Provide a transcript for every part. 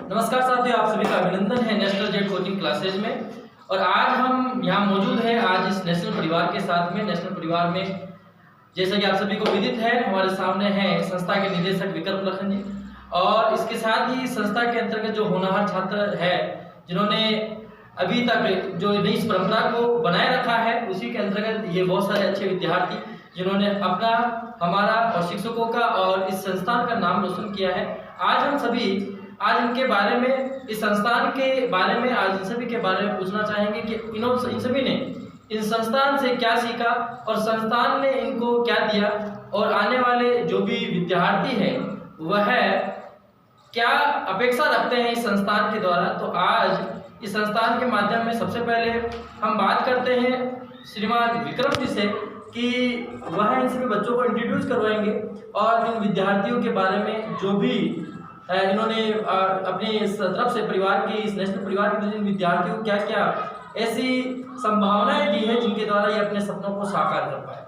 नमस्कार साथियों, आप सभी का अभिनंदन है नेशनल जेड कोचिंग क्लासेज में। और आज हम यहाँ मौजूद हैं आज इस नेशनल परिवार के साथ में। नेशनल परिवार में जैसा कि आप सभी को विदित है, हमारे सामने हैं संस्था के निदेशक विक्रम लखन जी, और इसके साथ ही संस्था के अंतर्गत जो होनहार छात्र है जिन्होंने अभी तक जो इस परंपरा को बनाए रखा है, उसी के अंतर्गत ये बहुत सारे अच्छे विद्यार्थी जिन्होंने अपना, हमारा और शिक्षकों का और इस संस्थान का नाम रोशन किया है। आज इनके बारे में, इस संस्थान के बारे में, आज इन सभी के बारे में पूछना चाहेंगे कि इन सभी ने इस संस्थान से क्या सीखा और संस्थान ने इनको क्या दिया, और आने वाले जो भी विद्यार्थी हैं वह क्या अपेक्षा रखते हैं इस संस्थान के द्वारा। तो आज इस संस्थान के माध्यम में सबसे पहले हम बात करते हैं श्रीमान विक्रम जी से कि वह इन सभी बच्चों को इंट्रोड्यूस करवाएंगे और इन विद्यार्थियों के बारे में जो भी इन्होंने अपनी तरफ से परिवार की, इस नेशनल परिवार के जिन विद्यार्थियों को क्या क्या ऐसी संभावनाएं दी हैं जिनके द्वारा ये अपने सपनों को साकार कर पाए।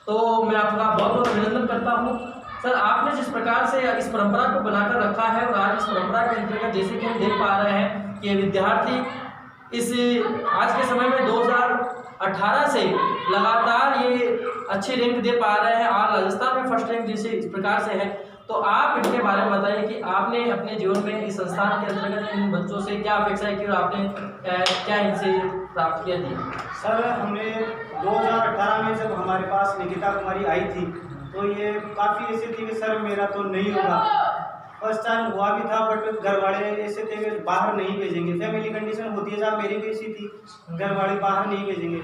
तो मैं आपका बहुत बहुत अभिनंदन करता हूँ सर। आपने जिस प्रकार से इस परंपरा को बनाकर रखा है और आज इस परंपरा के अंतर्गत जैसे कि हम देख पा रहे हैं कि विद्यार्थी इस आज के समय में 2018 से लगातार ये अच्छी रैंक दे पा रहे हैं और राजस्थान में फर्स्ट रैंक जैसे इस प्रकार से है। तो आप इनके बारे में बताइए कि आपने अपने जीवन में इस संस्थान के अंतर्गत इन बच्चों से क्या अपेक्षा की और आपने क्या इनसे प्राप्त किया दी। सर, हमने 2018 में जब हमारे पास निकिता कुमारी आई थी तो ये काफ़ी ऐसे थे कि सर मेरा तो नहीं होगा। फर्स्ट टाइम हुआ भी था, बट घर वाले ऐसे थे कि बाहर नहीं भेजेंगे। फैमिली कंडीशन होती है साहब, मेरी भी ऐसी थी, घर वाले बाहर नहीं भेजेंगे।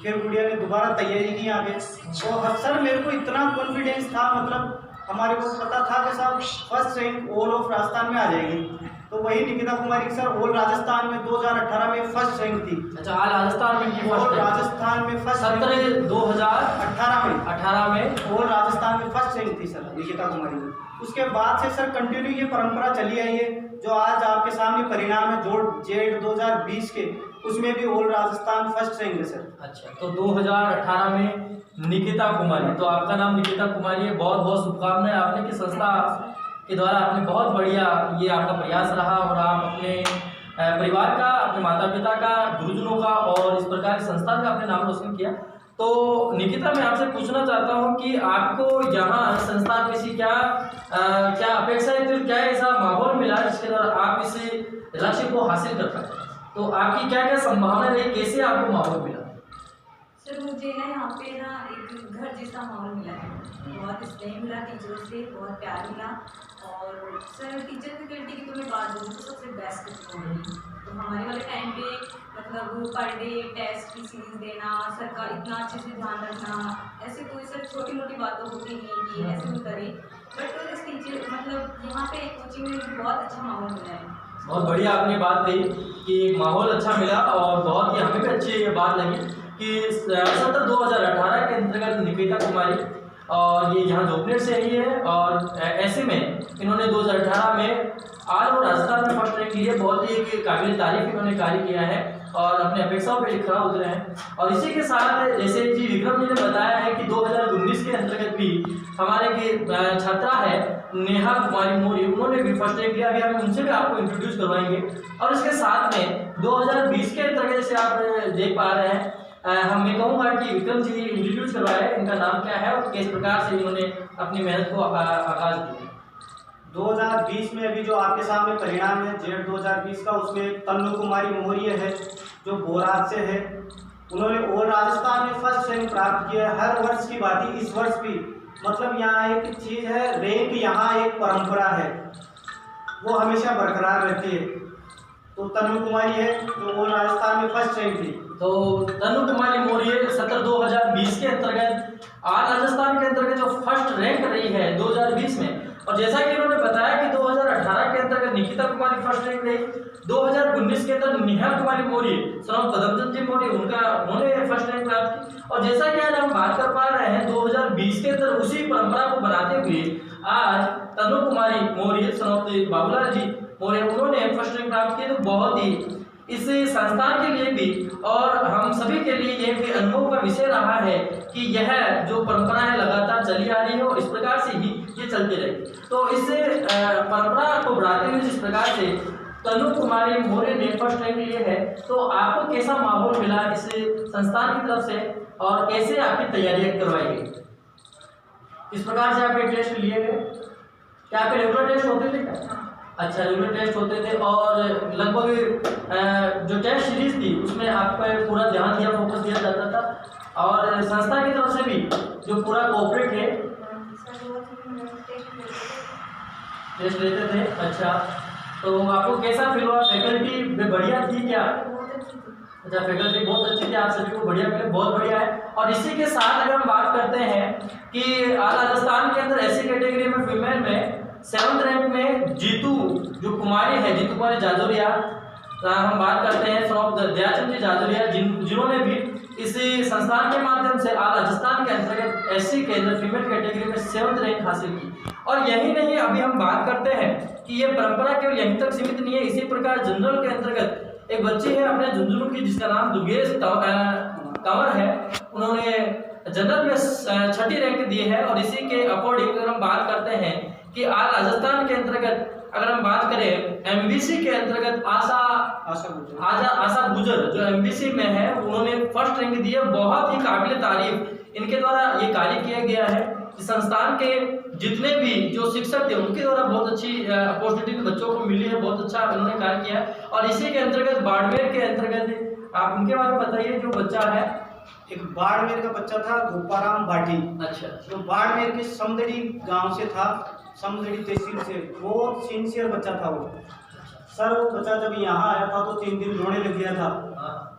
फिर गुड़िया ने दोबारा तैयारी की यहाँ पे, तो सर मेरे को इतना कॉन्फिडेंस था, मतलब हमारे को पता था कि साहब first rank all of Rajasthan में आ जाएगी। तो वही निकिता कुमारी सर ऑल राजस्थान में 2018 में फर्स्ट रैंक थी। अच्छा, आज राजस्थान में राजस्थान में फर्स्ट 2018 में ऑल राजस्थान में फर्स्ट रैंक थी सर निकिता कुमारी। उसके बाद से सर कंटिन्यू ये परंपरा चली आई है, जो आज आपके सामने परिणाम है जो जेड 2020 के, उसमें भी ऑल राजस्थान फर्स्ट रैंक है सर। अच्छा, तो 2018 में निकिता कुमारी, तो आपका नाम निकिता कुमारी है। बहुत बहुत शुभकामनाएं आपने कि संस्था के द्वारा आपने बहुत बढ़िया ये आपका प्रयास रहा और आप अपने परिवार का, अपने माता पिता का, गुरुजनों का और इस प्रकार की संस्थान का आपने नाम रोशन किया। तो निकिता, मैं आपसे पूछना चाहता हूं कि आपको यहाँ संस्थान किसी क्या अपेक्षा है, तो क्या ऐसा माहौल मिला जिसके द्वारा आप इस लक्ष्य को हासिल कर पाए। तो आपकी क्या क्या संभावना रही, कैसे आपको माहौल मिला? सर, मुझे ना यहाँ पे ना एक घर जैसा माहौल मिला है, बहुत स्नेह मिला टीचरों से, बहुत प्यार मिला। और सर टीचर फैकल्टी की तो मैं बात करूँ तो सबसे बेस्ट होगी। तो हमारे वाले टाइम पे मतलब पर डे टेस्ट की सीरीज देना, सर का इतना अच्छे से ध्यान रखना, ऐसे कोई सर छोटी मोटी बातों होती नहीं कि ऐसे नहीं करे। बट इस टीचर मतलब यहाँ पे कोचिंग में बहुत अच्छा माहौल मिला है। बहुत बढ़िया आपने बात कही कि माहौल अच्छा मिला, और बहुत ही हमें भी अच्छी ये बात लगी कि सत्र 2018 के अंतर्गत निकिता कुमारी और ये यहाँ जोबनेट से ही है, और ऐसे में इन्होंने 2018 में ऑल ओवर राजस्थान में फर्स्ट रैंक लिए। बहुत ही एक काबिल तारीफ इन्होंने कार्य किया है और अपने अपेक्षाओं पे खरा उतरे हैं। और इसी के साथ जैसे जी विक्रम जी ने बताया है कि 2019 के अंतर्गत भी हमारे की छात्रा है नेहा कुमारी मौर्य, उन्होंने भी फर्स्ट रैंक लिया। अभी हम उनसे भी आपको इंट्रोड्यूस करवाएंगे। और इसके साथ में 2020 के अंतर्गत जैसे आप देख पा रहे हैं, मैं कहूँगा कि विक्रम जी इंट्रोड्यूस करवाया, इनका नाम क्या है और किस प्रकार से इन्होंने अपनी मेहनत को आगाज दिया। 2020 में अभी जो आपके सामने परिणाम है जेड 2020 का, उसमें तन्नू कुमारी मौर्य है जो बोराज से है। उन्होंने ऑल राजस्थान में फर्स्ट रैंक प्राप्त किया है। हर वर्ष की बात ही इस वर्ष भी, मतलब यहाँ एक चीज़ है, रैंक यहाँ एक परंपरा है, वो हमेशा बरकरार रहती है। तो तन्नू कुमारी है जो ऑल राजस्थान में फर्स्ट रैंक थी। तो तन्नू कुमारी मौर्य सत्र 2020 के अंतर्गत ऑल राजस्थान के अंतर्गत जो फर्स्ट रैंक रही है 2020 में। और जैसा कि इन्होंने बताया कि 2018 के अंतर्गत निकिता कुमारी फर्स्ट रैंक रही, 2019 के अंदर नेहा कुमारी मौर्य, सर पदमचंद जी मौर्य, उन्होंने फर्स्ट रैंक प्राप्त की। और जैसा कि आज हम बात कर पा रहे हैं 2020 के अंदर उसी परंपरा को बनाते हुए आज तन्नू कुमारी मौर्य, सर बाबूलाल जी मौर्य, उन्होंने फर्स्ट रैंक प्राप्त की। तो बहुत ही इस संस्थान के लिए भी और हम सभी के लिए यह भी अनुभव का विषय रहा है कि यह जो परंपरा है लगातार चली आ रही है और इस प्रकार से ही ये चलती रहे। तो इस परंपरा को बढ़ाते हुए जिस प्रकार से तनु कुमारी मौर्य ने फर्स्ट रैंक लिए है, तो आपको कैसा माहौल मिला इस संस्थान की तरफ से और कैसे आपकी तैयारियां करवाई गई? किस प्रकार से आपके टेस्ट लिए गए? क्या आपके रेगुलर टेस्ट होते थे क्या? अच्छा, रेगुलर टेस्ट होते थे और लगभग जो टेस्ट सीरीज थी उसमें आप पर पूरा ध्यान दिया, फोकस दिया जाता था और संस्था की तरफ से भी जो पूरा कोऑपरेट है टेस्ट लेते थे। अच्छा, तो आपको कैसा फील हुआ? फैकल्टी बढ़िया थी क्या? अच्छा, फैकल्टी बहुत अच्छी थी, आप सभी को बढ़िया मिले, बहुत बढ़िया है। और इसी के साथ अगर हम बात करते हैं कि राजस्थान के अंदर ऐसी कैटेगरी में फीमेल में 7th रैंक में जीतू जो कुमारी है, जीतू कुमारी जाजोरिया, हम बात करते हैं फ्रॉम दयाचंद जी जाजोरिया, जिन्होंने भी इसी संस्थान के माध्यम से राजस्थान के अंतर्गत एससी के अंदर फीमेल कैटेगरी में 7th रैंक हासिल की। और यही नहीं, अभी हम बात करते हैं कि ये परंपरा केवल यहीं तक सीमित नहीं है। इसी प्रकार जनरल के अंतर्गत एक बच्ची है अपने झुंझुनू की जिसका नाम दुर्गेश कंवर है, उन्होंने जनरल में 6ठी रैंक दी है। और इसी के अकॉर्डिंग अगर हम बात करते हैं कि आज राजस्थान के अंतर्गत अगर हम बात करें एमबीसी के अंतर्गत आशा गुजर जो एमबीसी में है, उन्होंने फर्स्ट रैंक दी है। बहुत ही काबिल तारीफ इनके द्वारा ये कार्य किया गया है। संस्थान के जितने भी जो शिक्षक थे उनके द्वारा बहुत अच्छी अपॉर्चुनिटी बच्चों को मिली है, बहुत अच्छा उन्होंने कार्य किया। और इसी के अंतर्गत बाड़मेर के अंतर्गत आप उनके बारे में बताइए। जो बच्चा है, एक बाड़मेर का बच्चा था गोपाराम भाटी। अच्छा, जो बाड़मेर के समदड़ी गांव से था, समदड़ी तहसील से, वो सिंसियर बच्चा था वो। सर वो बच्चा जब यहाँ आया था तो 3 दिन रोने लग गया था।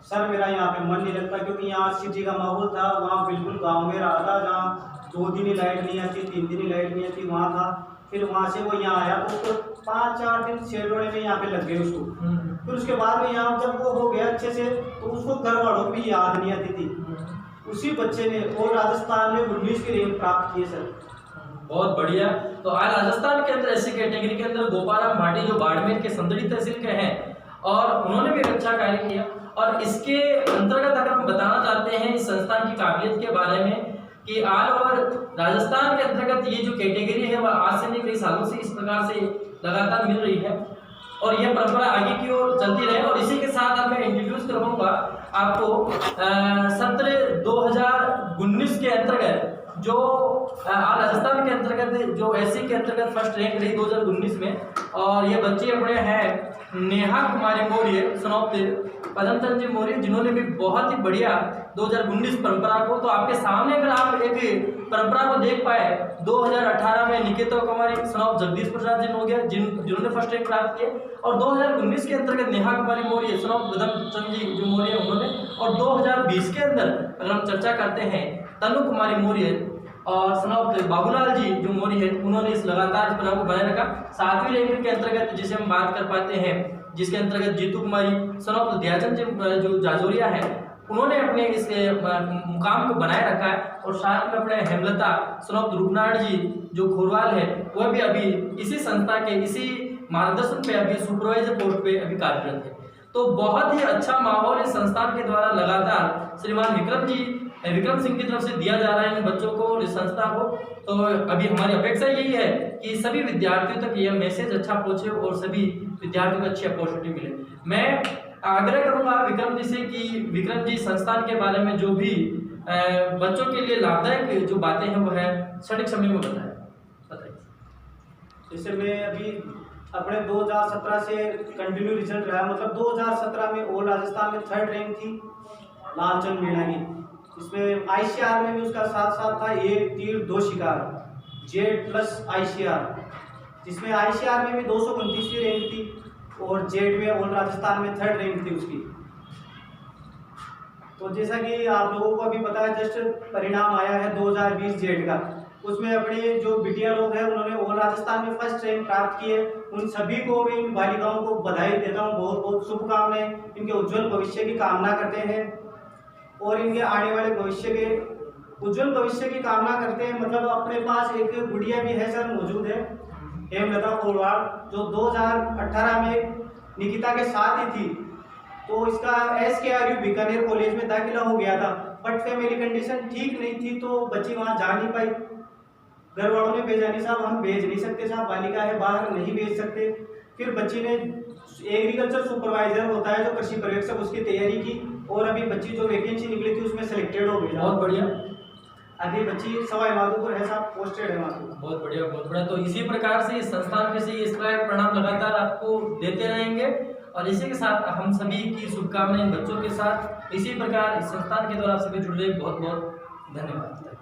सर मेरा यहाँ पे मन नहीं लगता, क्योंकि यहाँ सिटी का माहौल था, वहाँ बिल्कुल गांव में रहा था जहाँ 2 दिन ही लाइट नहीं आती, 3 दिन ही लाइट नहीं आती, वहाँ था। फिर वहाँ से वो यहाँ आया तो उसको 5-4 दिन शेरडोने में यहाँ पे लग गए उसको। फिर उसके बाद में यहाँ जब वो हो गया अच्छे से, तो उसको घर वालों को भी याद नहीं आती थी। उसी बच्चे ने और राजस्थान में 19 की रैंक प्राप्त की है सर। बहुत बढ़िया। तो आज राजस्थान के अंदर ऐसी कैटेगरी के अंदर गोपाराम भाटी जो बाड़मेर के संदड़ी तहसील के हैं और उन्होंने भी अच्छा कार्य किया। और इसके अंतर्गत अगर हम बताना चाहते हैं इस संस्थान की काबिलियत के बारे में कि ऑल ओवर राजस्थान के अंतर्गत ये जो कैटेगरी है वह आज से नहीं कई सालों से इस प्रकार से लगातार मिल रही है और यह परंपरा आगे की ओर चलती रहे। और इसी के साथ अब मैं इंट्रोड्यूस करवाऊंगा आपको सत्र 2019 के अंतर्गत जो राजस्थान के अंतर्गत जो एससी के अंतर्गत फर्स्ट रैंक रही 2019 में। और ये बच्चे अपने हैं नेहा कुमारी मौर्य, सन ऑफ पदमचंद जी मौर्य, जिन्होंने भी बहुत ही बढ़िया 2019 परंपरा को, तो आपके सामने अगर आप एक परंपरा को देख पाए 2018 में निकिता कुमारी सन ऑफ जगदीश प्रसाद जी हो गया जिन्होंने फर्स्ट रैंक प्राप्त किए। और 2019 के अंतर्गत नेहा कुमारी मौर्य सन ऑफ पदमचंद जी जो मौर्य उन्होंने। और 2020 के अंदर अगर हम चर्चा करते हैं तनु कुमारी मौर्य और सन ऑफ बाबूलाल जी जो मौर्य है, उन्होंने इस लगातार इस को बनाए रखा। 7वीं रैंक के अंतर्गत जिसे हम बात कर पाते हैं, जिसके अंतर्गत जीतू कुमारी सन ऑफ दयाचंद जो जाजोरिया है, उन्होंने अपने इस मुकाम को बनाए रखा है। और साथ में अपने हेमलता सन ऑफ रूपनारायण जी जो खोरवाल है, वह भी अभी इसी संस्था के इसी मार्गदर्शन पे अभी सुपरवाइजर पोस्ट पे अभी कार्यरत है। तो बहुत ही अच्छा माहौल इस संस्थान के द्वारा लगातार श्रीमान विक्रम सिंह की तरफ से दिया जा रहा है इन बच्चों को और इस संस्था को। तो अभी हमारी अपेक्षा यही है कि सभी विद्यार्थियों तक यह मैसेज अच्छा पहुंचे और सभी विद्यार्थियों को अच्छी अपॉर्चुनिटी मिले। मैं आग्रह करूंगा विक्रम जी से कि विक्रम जी संस्थान के बारे में जो भी बच्चों के लिए लाभदायक जो बातें हैं वो है सटीक समय में बताइए। जैसे मैं अभी अपने 2017 से कंटिन्यू रिजल्ट रहा, मतलब 2017 में ऑल राजस्थान में 3rd रैंक थी लालचंद मीणा की। इसमें आईसीआर में भी उसका साथ था 1 तीर 2 शिकार जेड प्लस आईसीआर, जिसमें आईसीआर में भी 229वीं रैंक थी और जेड में ऑल राजस्थान में 3rd रैंक थी उसकी। तो जैसा कि आप लोगों को अभी पता है, जस्ट परिणाम आया है 2020 जेड का, उसमें अपने जो बिटिया लोग हैं उन्होंने ऑल राजस्थान में फर्स्ट रैंक प्राप्त किए। उन सभी को भी, इन बालिकाओं को बधाई देता हूँ, बहुत बहुत शुभकामनाएं। इनके उज्जवल भविष्य की कामना करते हैं और इनके आने वाले भविष्य के उज्जवल भविष्य की कामना करते हैं। मतलब अपने पास एक गुड़िया भी है सर, मौजूद है हेमलता कोरवाल, जो 2018 में निकिता के साथ ही थी। तो इसका SKRU बीकानेर कॉलेज में दाखिला हो गया था, बट फैमिली कंडीशन ठीक नहीं थी तो बच्ची वहाँ जा नहीं पाई। घर वालों ने भेजा नहीं, साहब हम भेज नहीं सकते, साहब बालिका है बाहर नहीं भेज सकते। फिर बच्ची ने एग्रीकल्चर सुपरवाइजर होता है जो कृषि पर्यवेक्षक, उसकी तैयारी की और अभी बच्ची जो वैकेंसी निकली थी उसमें सिलेक्टेड हो गई। बहुत बढ़िया। अभी बच्ची सवाई माधोपुर है साहब, पोस्टेड है वहाँ। बहुत बढ़िया, बहुत बढ़िया। तो इसी प्रकार से इस संस्थान के से इसका परिणाम लगातार आपको देते रहेंगे और इसी के साथ हम सभी की शुभकामनाएं बच्चों के साथ। इसी प्रकार इस संस्थान के द्वारा आप सभी जुड़ रहे, बहुत बहुत धन्यवाद।